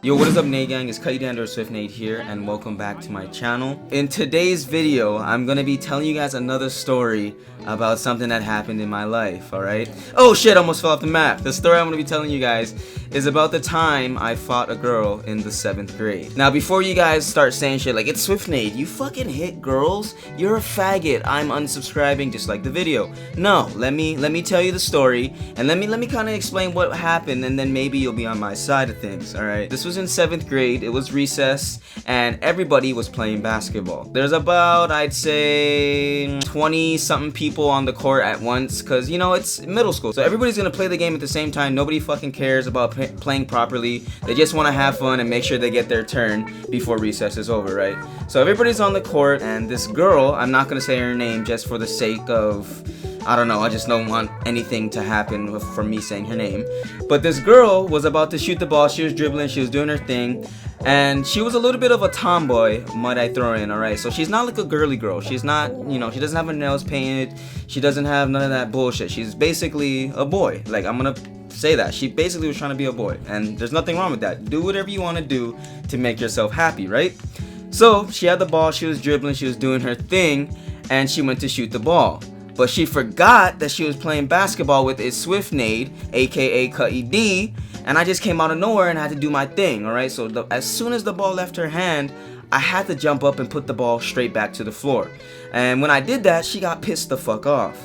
Yo, what is up, Nate Gang? It's Kaiini or Swift Nate here, and welcome back to my channel. In today's video, I'm gonna be telling you guys another story about something that happened in my life, alright? Oh shit, I almost fell off the map. The story I'm gonna be telling you guys is about the time I fought a girl in the 7th grade. Now, before you guys start saying shit like, it's Swift Nate, you fucking hit girls? You're a faggot, I'm unsubscribing, just like the video. No, let me tell you the story, and let me kind of explain what happened, and then maybe you'll be on my side of things, alright? This was in 7th grade, it was recess, and everybody was playing basketball. There's about, I'd say, 20 something people on the court at once, cause you know, it's middle school, so everybody's gonna play the game at the same time. Nobody fucking cares about playing properly. They just want to have fun and make sure they get their turn before recess is over, right? So everybody's on the court, and this girl, I'm not gonna say her name just for the sake of, I don't know, I just don't want anything to happen from me saying her name. But this girl was about to shoot the ball. She was dribbling, she was doing her thing, and she was a little bit of a tomboy, might I throw in, alright? So she's not like a girly girl. She's not, you know, she doesn't have her nails painted. She doesn't have none of that bullshit. She's basically a boy. Like, I'm gonna say that. She basically was trying to be a boy, and there's nothing wrong with that. Do whatever you want to do to make yourself happy, right? So she had the ball, she was dribbling, she was doing her thing, and she went to shoot the ball. But she forgot that she was playing basketball with It's Swift Nate, aka Kaiini, and I just came out of nowhere and had to do my thing, alright? So as soon as the ball left her hand, I had to jump up and put the ball straight back to the floor. And when I did that, she got pissed the fuck off.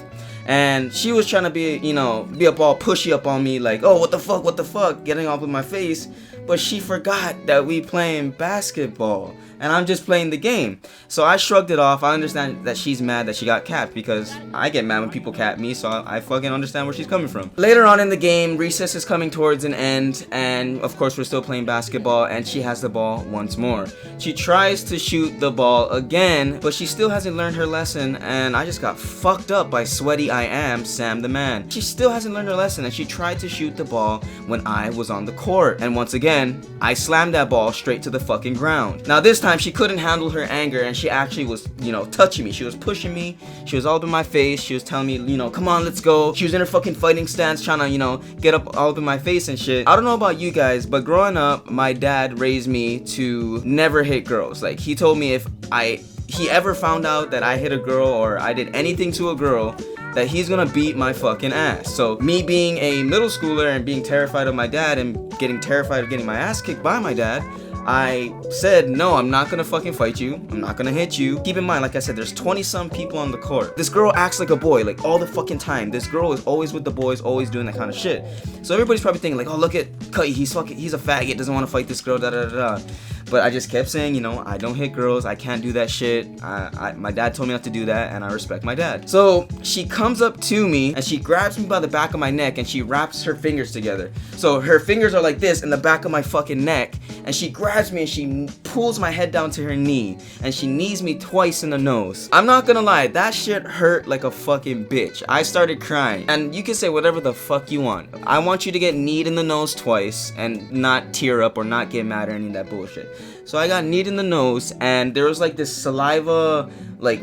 And she was trying to be, you know, be up all pushy up on me, like, oh, what the fuck, getting off with my face. But she forgot that we playing basketball, and I'm just playing the game. So I shrugged it off. I understand that she's mad that she got capped, because I get mad when people cap me, so I fucking understand where she's coming from. Later on in the game, recess is coming towards an end, and of course we're still playing basketball, and she has the ball once more. She tries to shoot the ball again, but she still hasn't learned her lesson, and I just got fucked up by Sweaty I Am Sam the Man. She still hasn't learned her lesson, and she tried to shoot the ball when I was on the court, and once again, I slammed that ball straight to the fucking ground. Now this time she couldn't handle her anger, and she actually was, you know, touching me. She was pushing me. She was all up in my face. She was telling me, you know, come on, let's go. She was in her fucking fighting stance, trying to, you know, get up all up in my face and shit. I don't know about you guys, but growing up, my dad raised me to never hit girls. Like, he told me if he ever found out that I hit a girl or I did anything to a girl, that he's gonna beat my fucking ass. So me being a middle schooler and being terrified of my dad and getting terrified of getting my ass kicked by my dad, I said, no, I'm not gonna fucking fight you. I'm not gonna hit you. Keep in mind, like I said, there's 20 some people on the court. This girl acts like a boy, like all the fucking time. This girl is always with the boys, always doing that kind of shit. So everybody's probably thinking like, oh, look at Kai, he's a faggot, doesn't want to fight this girl, da da da da. But I just kept saying, you know, I don't hit girls, I can't do that shit. My dad told me not to do that, and I respect my dad. So she comes up to me, and she grabs me by the back of my neck, and she wraps her fingers together. So her fingers are like this in the back of my fucking neck, and she grabs me and she pulls my head down to her knee, and she knees me twice in the nose. I'm not gonna lie, that shit hurt like a fucking bitch. I started crying, and you can say whatever the fuck you want. I want you to get kneed in the nose twice and not tear up or not get mad or any of that bullshit. So I got kneed in the nose, and there was like this saliva, like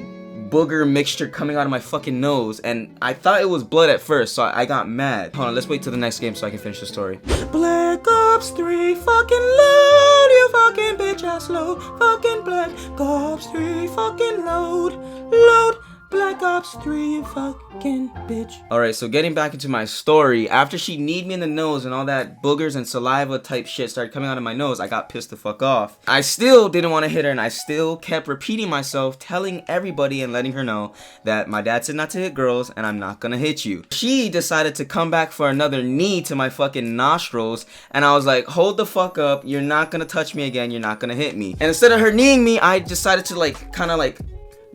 booger mixture coming out of my fucking nose, and I thought it was blood at first, so I got mad. Hold on, let's wait till the next game so I can finish the story. Black Ops 3 fucking load, you fucking bitch ass load, fucking Black Ops 3 fucking load, Black Ops 3, you fucking bitch. Alright, so getting back into my story, after she kneed me in the nose and all that boogers and saliva type shit started coming out of my nose, I got pissed the fuck off. I still didn't want to hit her, and I still kept repeating myself, telling everybody and letting her know that my dad said not to hit girls, and I'm not gonna hit you. She decided to come back for another knee to my fucking nostrils, and I was like, hold the fuck up, you're not gonna touch me again, you're not gonna hit me. And instead of her kneeing me, I decided to like, kind of like,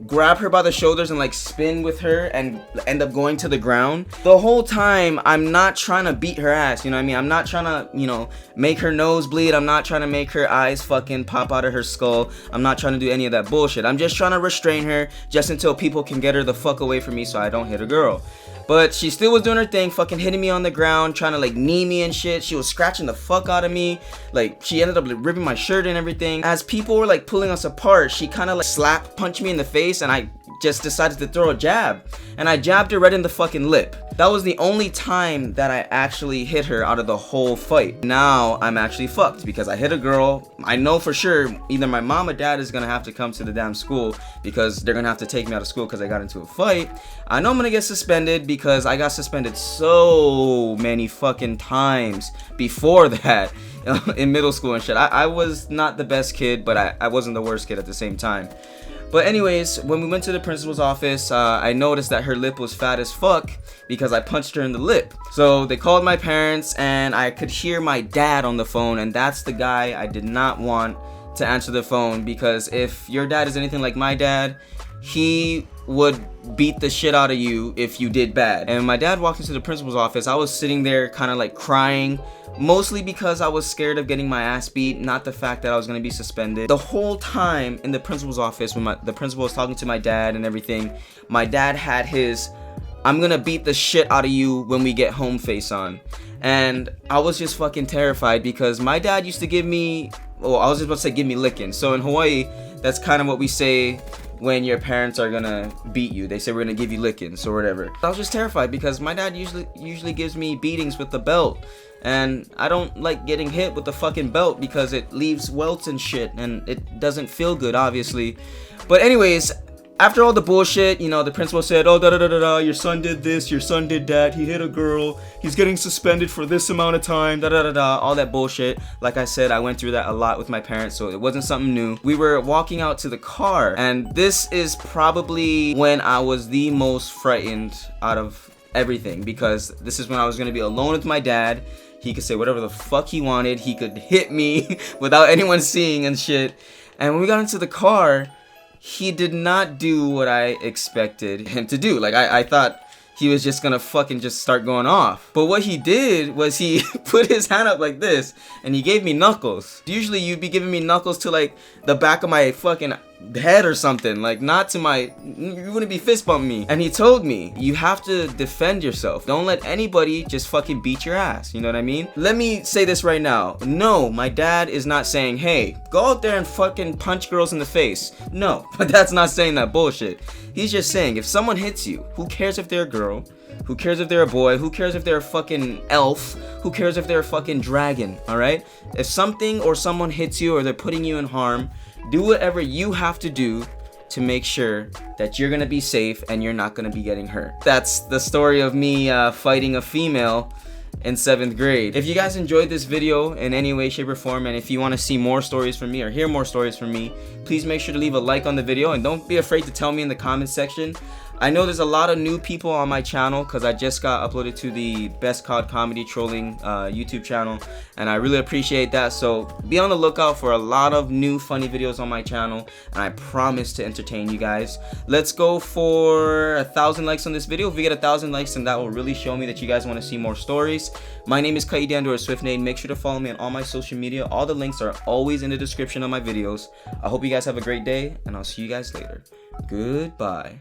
grab her by the shoulders and like spin with her and end up going to the ground. The whole time I'm not trying to beat her ass, you know what I mean? I'm not trying to, you know, make her nose bleed. I'm not trying to make her eyes fucking pop out of her skull. I'm not trying to do any of that bullshit. I'm just trying to restrain her just until people can get her the fuck away from me so I don't hit a girl. But she still was doing her thing, fucking hitting me on the ground, trying to like knee me and shit. She was scratching the fuck out of me. Like, she ended up like ripping my shirt and everything. As people were like pulling us apart, she kind of like punched me in the face, and I just decided to throw a jab, and I jabbed her right in the fucking lip. That was the only time that I actually hit her out of the whole fight. Now I'm actually fucked because I hit a girl. I know for sure either my mom or dad is gonna have to come to the damn school because they're gonna have to take me out of school because I got into a fight. I know I'm gonna get suspended because I got suspended so many fucking times before that in middle school and shit. I was not the best kid, but I wasn't the worst kid at the same time. But anyways, when we went to the principal's office, I noticed that her lip was fat as fuck because I punched her in the lip. So they called my parents, and I could hear my dad on the phone, and that's the guy I did not want to answer the phone, because if your dad is anything like my dad, he would beat the shit out of you if you did bad. And when my dad walked into the principal's office, I was sitting there kind of like crying, mostly because I was scared of getting my ass beat, not the fact that I was going to be suspended. The whole time in the principal's office, when the principal was talking to my dad and everything, my dad had his "I'm gonna beat the shit out of you when we get home" face on. And I was just fucking terrified because my dad used to give me, well, I was just about to say give me licking. So in Hawaii, that's kind of what we say when your parents are gonna beat you. They say we're gonna give you lickings or whatever. I was just terrified because my dad usually gives me beatings with the belt, and I don't like getting hit with the fucking belt because it leaves welts and shit, and it doesn't feel good, obviously. But anyways, after all the bullshit, you know, the principal said, "Oh, your son did this, your son did that, he hit a girl, he's getting suspended for this amount of time, all that bullshit." Like I said, I went through that a lot with my parents, so it wasn't something new. We were walking out to the car, and this is probably when I was the most frightened out of everything, because this is when I was gonna be alone with my dad. He could say whatever the fuck he wanted, he could hit me without anyone seeing and shit. And when we got into the car, he did not do what I expected him to do. Like, I thought he was just gonna fucking just start going off. But what he did was he put his hand up like this, and he gave me knuckles. Usually you'd be giving me knuckles to like the back of my fucking head or something, like not to my, you wouldn't be fist bumping me. And he told me, you have to defend yourself. Don't let anybody just fucking beat your ass. You know what I mean? Let me say this right now. No, my dad is not saying, hey, go out there and fucking punch girls in the face. No, but that's not saying that bullshit. He's just saying, if someone hits you, who cares if they're a girl? Who cares if they're a boy? Who cares if they're a fucking elf? Who cares if they're a fucking dragon? Alright? If something or someone hits you or they're putting you in harm, do whatever you have to do to make sure that you're gonna be safe and you're not gonna be getting hurt. That's the story of me fighting a female in 7th grade. If you guys enjoyed this video in any way, shape, or form, and if you want to see more stories from me or hear more stories from me, please make sure to leave a like on the video, and don't be afraid to tell me in the comments section. I know there's a lot of new people on my channel because I just got uploaded to the Best COD Comedy Trolling YouTube channel, and I really appreciate that. So be on the lookout for a lot of new funny videos on my channel, and I promise to entertain you guys. Let's go for 1,000 likes on this video. If we get 1,000 likes, then that will really show me that you guys want to see more stories. My name is Kaidi_SwiftNade. Make sure to follow me on all my social media. All the links are always in the description of my videos. I hope you guys have a great day, and I'll see you guys later. Goodbye.